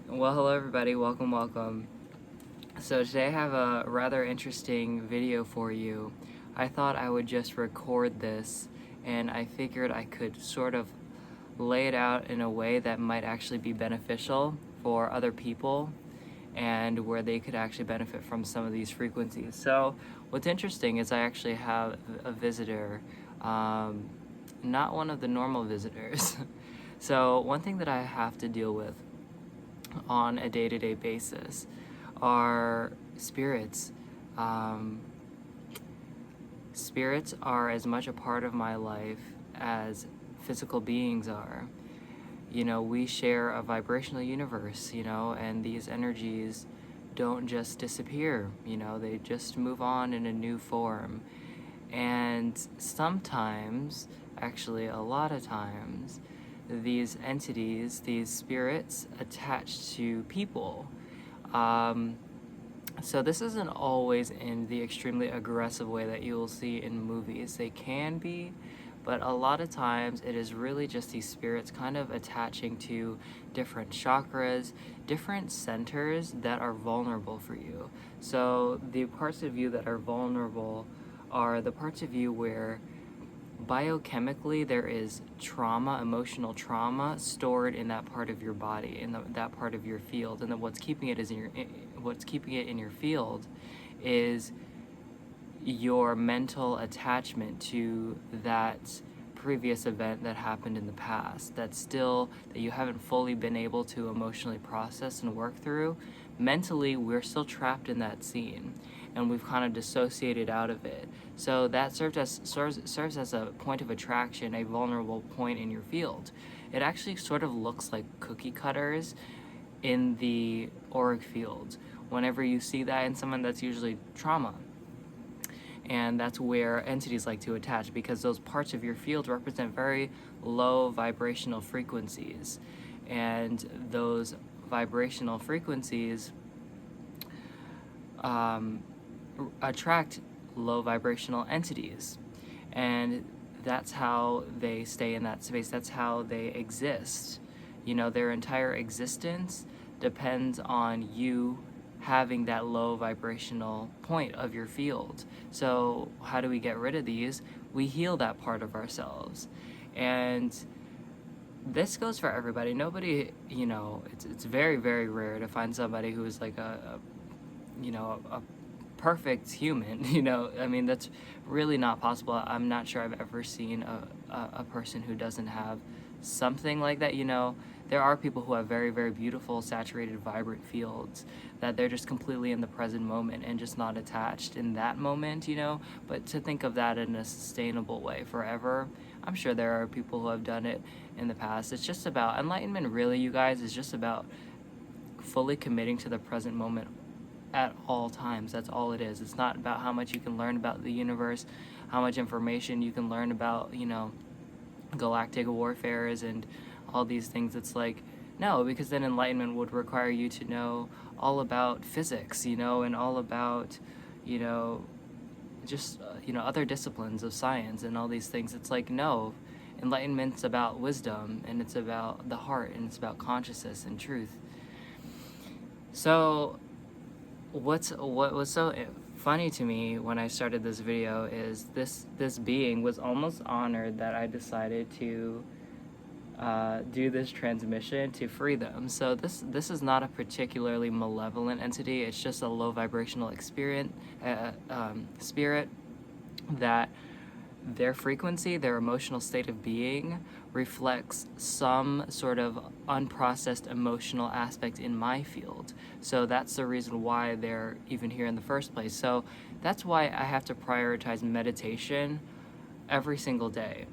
Well, hello everybody, welcome. So today I have a rather interesting video for you. I thought I would just record this, and I figured I could sort of lay it out in a way that might actually be beneficial for other people and where they could actually benefit from some of these frequencies. So what's interesting is I actually have a visitor, not one of the normal visitors. So one thing that I have to deal with on a day-to-day basis are spirits. Um, Spirits are as much a part of my life as physical beings are. We share a vibrational universe, and these energies don't just disappear, they just move on in a new form. And sometimes, actually a lot of times, these entities, these spirits, attach to people. So this isn't always in the extremely aggressive way that you will see in movies. They can be, but a lot of times it is really just these spirits kind of attaching to different chakras, different centers that are vulnerable for you. So the parts of you that are vulnerable are the parts of you where biochemically there is trauma, emotional trauma stored in that part of your body, in that part of your field, and then what's keeping it in your field is your mental attachment to that previous event that happened in the past that you haven't fully been able to emotionally process and work through. Mentally, we're still trapped in that scene and we've kind of dissociated out of it. So that serves as a point of attraction, a vulnerable point in your field. It actually sort of looks like cookie cutters in the auric field. Whenever you see that in someone, that's usually trauma. And that's where entities like to attach, because those parts of your field represent very low vibrational frequencies. And those vibrational frequencies attract low vibrational entities. And that's how they stay in that space. That's how they exist. Their entire existence depends on you having that low vibrational point of your field. So how do we get rid of these? We heal that part of ourselves. And this goes for everybody. Nobody, it's very, very rare to find somebody who is like a perfect human. I mean, that's really not possible. I'm not sure I've ever seen a person who doesn't have something like that. There are people who have very, very beautiful, saturated, vibrant fields that they're just completely in the present moment and just not attached in that moment, but to think of that in a sustainable way forever, I'm sure there are people who have done it in the past. It's just about enlightenment, really, you guys, is just about fully committing to the present moment at all times. That's all it is. It's not about how much you can learn about the universe, how much information you can learn about, galactic warfares and all these things. It's like, no, because then enlightenment would require you to know all about physics, and all about, just, other disciplines of science and all these things. It's like, no, enlightenment's about wisdom, and it's about the heart, and it's about consciousness and truth. So what was so funny to me when I started this video is this being was almost honored that I decided to do this transmission to free them. So this is not a particularly malevolent entity. It's just a low vibrational spirit that their frequency, their emotional state of being reflects some sort of unprocessed emotional aspect in my field. So that's the reason why they're even here in the first place. So that's why I have to prioritize meditation every single day,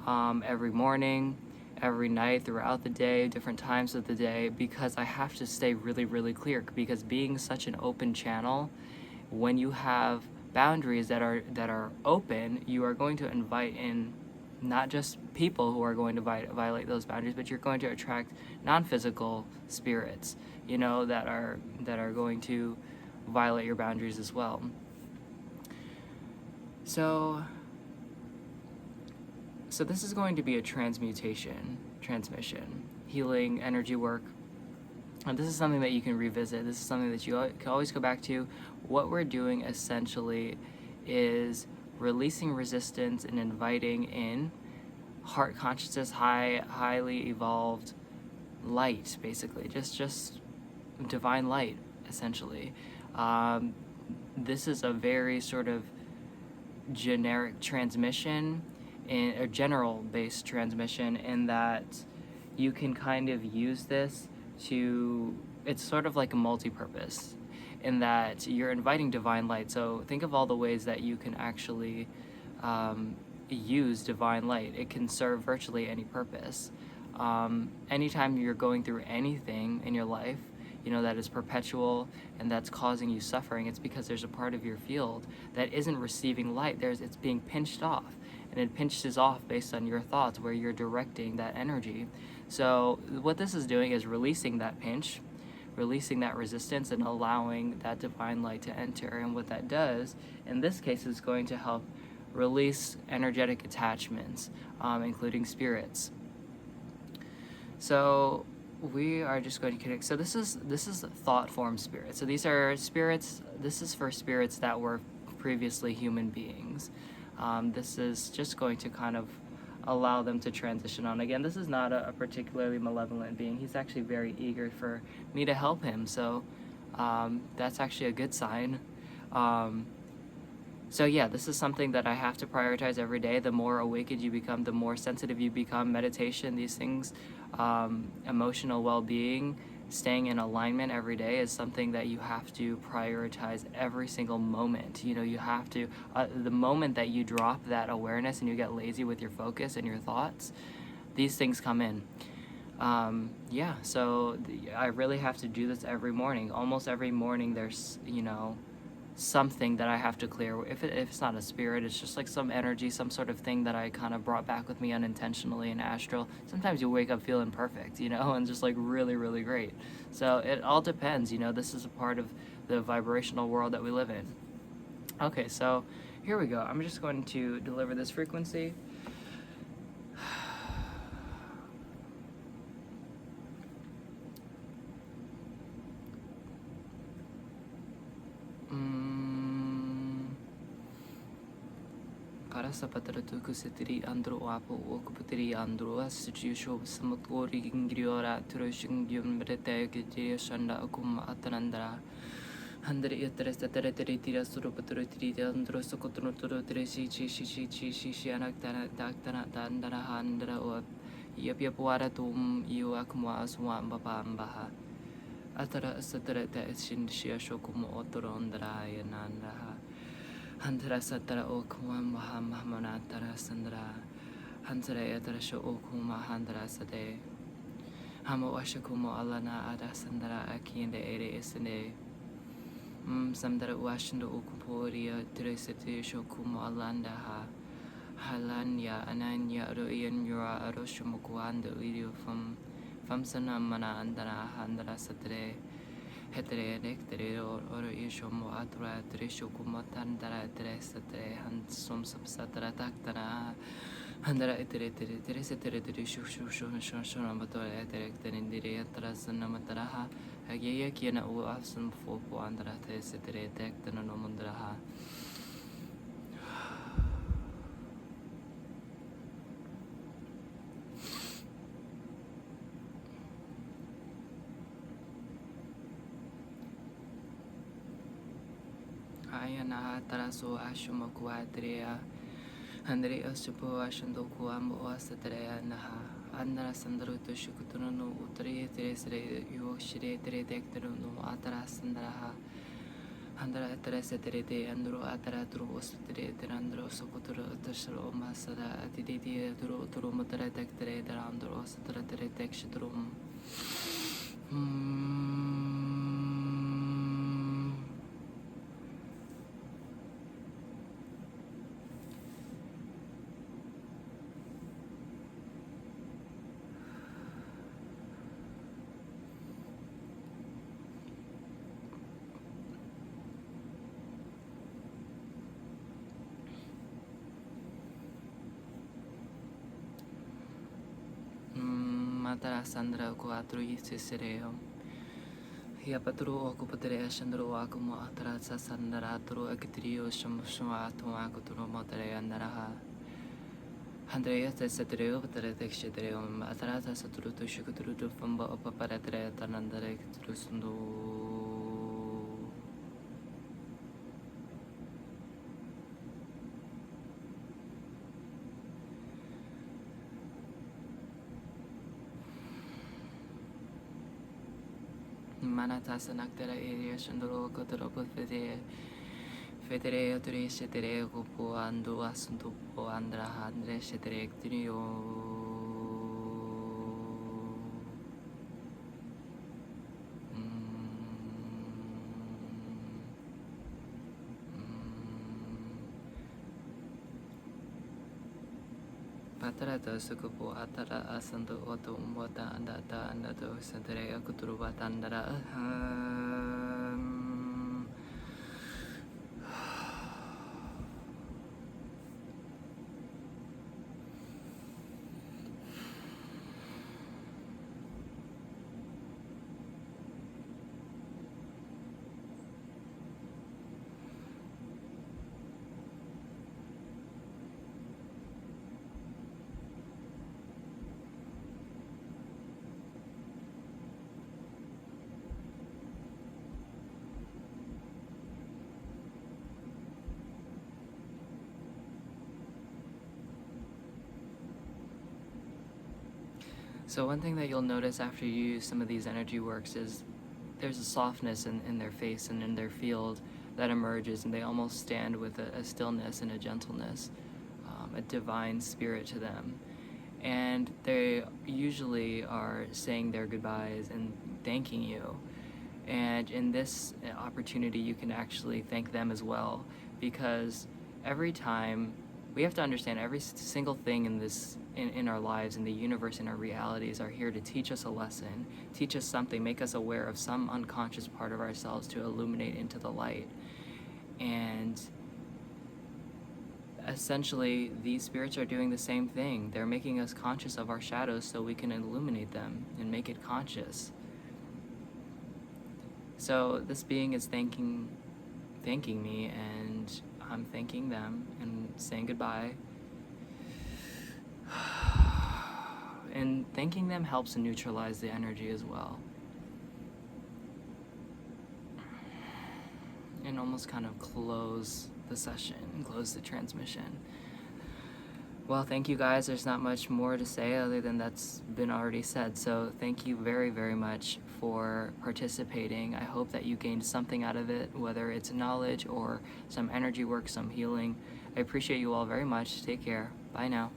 every morning, every night, throughout the day, different times of the day, because I have to stay really, really clear. Because being such an open channel, when you have boundaries that are open, you are going to invite in not just people who are going to violate those boundaries, but you're going to attract non-physical spirits, that are going to violate your boundaries as well. So this is going to be a transmutation, healing, energy work, And this is something that you can revisit. This is something that you can always go back to. What we're doing essentially is releasing resistance and inviting in heart consciousness, highly evolved light, basically, just divine light, essentially. This is a very sort of generic transmission, or general based transmission, in that you can kind of use this to, it's sort of like a multi-purpose, in that you're inviting divine light. So think of all the ways that you can actually use divine light. It can serve virtually any purpose. Anytime you're going through anything in your life, you know, that is perpetual and that's causing you suffering, it's because there's a part of your field that isn't receiving light. It's being pinched off, and it pinches off based on your thoughts, where you're directing that energy. So what this is doing is releasing that pinch, releasing that resistance, and allowing that divine light to enter. And what that does, in this case, is going to help release energetic attachments, including spirits. So we are just going to connect. So this is thought form spirits. So these are spirits. This is for spirits that were previously human beings. This is just going to kind of allow them to transition on. Again, this is not a particularly malevolent being. He's actually very eager for me to help him. So that's actually a good sign. So yeah, this is something that I have to prioritize every day. The more awakened you become, the more sensitive you become. Meditation, these things, emotional well-being, staying in alignment every day is something that you have to prioritize every single moment. You know, you have to, the moment that you drop that awareness and you get lazy with your focus and your thoughts, these things come in. Yeah, so I really have to do this every morning. Almost every morning there's, you know, something that I have to clear. If it's not a spirit, it's just like some energy, some sort of thing that I kind of brought back with me unintentionally in astral. Sometimes you wake up feeling perfect, you know, and just like really, really great. So it all depends, you know. This is a part of the vibrational world that we live in. Okay, so here we go. I'm just going to deliver this frequency. Para sa patratuku setiri andro apo okuputiri andro asujusho samutgori ingriora turushingyum brete gitiya shanda akum atanandra handri yatres tateri tira surupaturu tiri andro sokotru turu tiri shi anaktana daktana dandana handra o yapwara tum yu akwa aswa mbapambaha atara satara ta shin shia shokumo otorondra yanandra Hantara satara okuma mahamanatara sandra Hantara yatara sho okuma handra sade Hamo washakumo alana ada sandra akiende ere isane Samdara washindo okuporia tresete shokumo alanda ha Halanya ananya royan yura aroshomukuanda idio famsana mana andara handra satre Hetere nektere oro ishomo atura tresho kumotandara tresate hansom subsatara taktana handara etere teresetere tresho shona matore etere tenindire atrasana mataraha ageya kiana u afsum fopo andara tesetere tektana no mundraha Ayana taraso ashuma kuadrea Andre asupo ashandoku ambo asatrea naha Andara sandaro to shukutunu no utri teresre yoshire tere dektero no atara sandraha Andara terese tere de andro atara turu osutre terandro sokoturu tasro masada atididi turu mutare dektere derandro osatra tere dekshitrum Matara Sandra Quatro Sereo Yapatru okupatere ashandru akumo atarasa sandaratru akitrio shamushuatu akuturu motere andaraha. Andrea Tesatreo, Paterexitreo, Atarata Satruto Shukutruto Fumba Opaparatere Tanandare Trusundo Manatasa Nactera Area Shandro Cotoropo Federe Tri Shetere Gupo Andu Asunto Andra Andre Shetere Trio. Patarata sukupu atara asanto oto umwata andata andato santere akuturu batandara. So one thing that you'll notice after you use some of these energy works is there's a softness in their face and in their field that emerges, and they almost stand with a stillness and a gentleness, a divine spirit to them. And they usually are saying their goodbyes and thanking you. And in this opportunity, you can actually thank them as well, because every time we have to understand every single thing in our lives, in the universe, in our realities are here to teach us a lesson, teach us something, make us aware of some unconscious part of ourselves to illuminate into the light. And essentially, these spirits are doing the same thing. They're making us conscious of our shadows so we can illuminate them and make it conscious. So this being is thanking me, and I'm thanking them and saying goodbye. And thanking them helps neutralize the energy as well. And almost kind of close the session and close the transmission. Well, thank you guys. There's not much more to say other than that's been already said. So thank you very, very much for participating. I hope that you gained something out of it, whether it's knowledge or some energy work, some healing. I appreciate you all very much. Take care. Bye now.